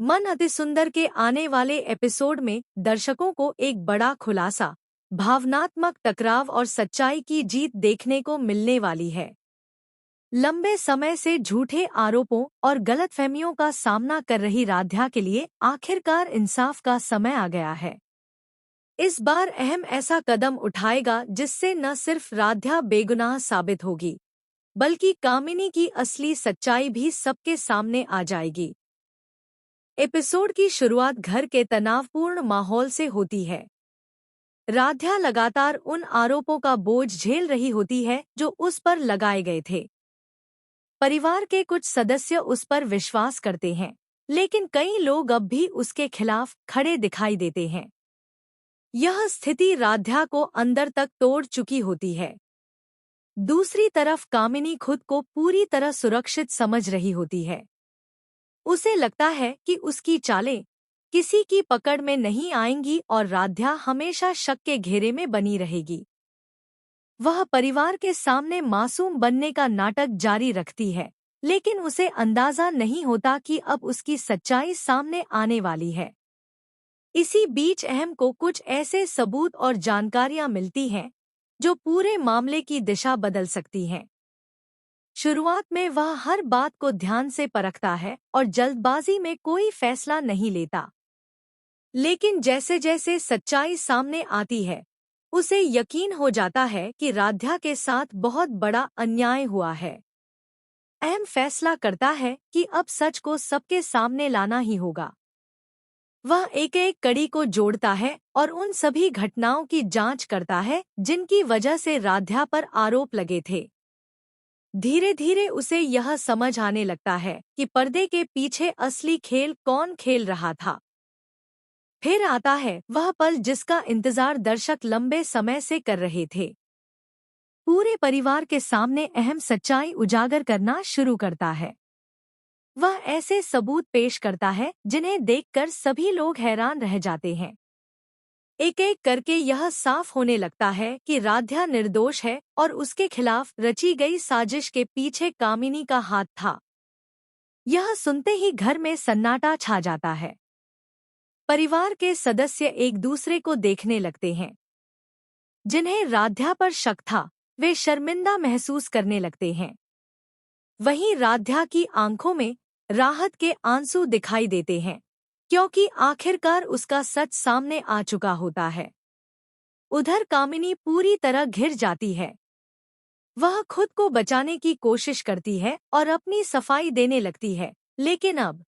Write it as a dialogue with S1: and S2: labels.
S1: मन अति सुंदर के आने वाले एपिसोड में दर्शकों को एक बड़ा खुलासा, भावनात्मक टकराव और सच्चाई की जीत देखने को मिलने वाली है। लंबे समय से झूठे आरोपों और गलतफहमियों का सामना कर रही राध्या के लिए आखिरकार इंसाफ का समय आ गया है। इस बार अहम ऐसा कदम उठाएगा जिससे न सिर्फ राध्या बेगुनाह साबित होगी, बल्कि कामिनी की असली सच्चाई भी सबके सामने आ जाएगी। एपिसोड की शुरुआत घर के तनावपूर्ण माहौल से होती है। राध्या लगातार उन आरोपों का बोझ झेल रही होती है जो उस पर लगाए गए थे। परिवार के कुछ सदस्य उस पर विश्वास करते हैं, लेकिन कई लोग अब भी उसके खिलाफ खड़े दिखाई देते हैं। यह स्थिति राध्या को अंदर तक तोड़ चुकी होती है। दूसरी तरफ कामिनी खुद को पूरी तरह सुरक्षित समझ रही होती है। उसे लगता है कि उसकी चालें किसी की पकड़ में नहीं आएंगी और राध्या हमेशा शक के घेरे में बनी रहेगी। वह परिवार के सामने मासूम बनने का नाटक जारी रखती है, लेकिन उसे अंदाजा नहीं होता कि अब उसकी सच्चाई सामने आने वाली है। इसी बीच अहम को कुछ ऐसे सबूत और जानकारियां मिलती हैं जो पूरे मामले की दिशा बदल सकती हैं। शुरुआत में वह हर बात को ध्यान से परखता है और जल्दबाजी में कोई फैसला नहीं लेता। लेकिन जैसे जैसे सच्चाई सामने आती है, उसे यकीन हो जाता है कि राध्या के साथ बहुत बड़ा अन्याय हुआ है। अहम फैसला करता है कि अब सच को सबके सामने लाना ही होगा। वह एक एक कड़ी को जोड़ता है और उन सभी घटनाओं की जांच करता है जिनकी वजह से राध्या पर आरोप लगे थे। धीरे धीरे उसे यह समझ आने लगता है कि पर्दे के पीछे असली खेल कौन खेल रहा था। फिर आता है वह पल जिसका इंतजार दर्शक लंबे समय से कर रहे थे। पूरे परिवार के सामने अहम सच्चाई उजागर करना शुरू करता है। वह ऐसे सबूत पेश करता है जिन्हें देखकर सभी लोग हैरान रह जाते हैं। एक एक करके यह साफ होने लगता है कि राध्या निर्दोष है और उसके खिलाफ रची गई साजिश के पीछे कामिनी का हाथ था। यह सुनते ही घर में सन्नाटा छा जाता है। परिवार के सदस्य एक दूसरे को देखने लगते हैं। जिन्हें राध्या पर शक था, वे शर्मिंदा महसूस करने लगते हैं। वहीं राध्या की आंखों में राहत के आंसू दिखाई देते हैं, क्योंकि आखिरकार उसका सच सामने आ चुका होता है। उधर कामिनी पूरी तरह घिर जाती है। वह खुद को बचाने की कोशिश करती है और अपनी सफाई देने लगती है, लेकिन अब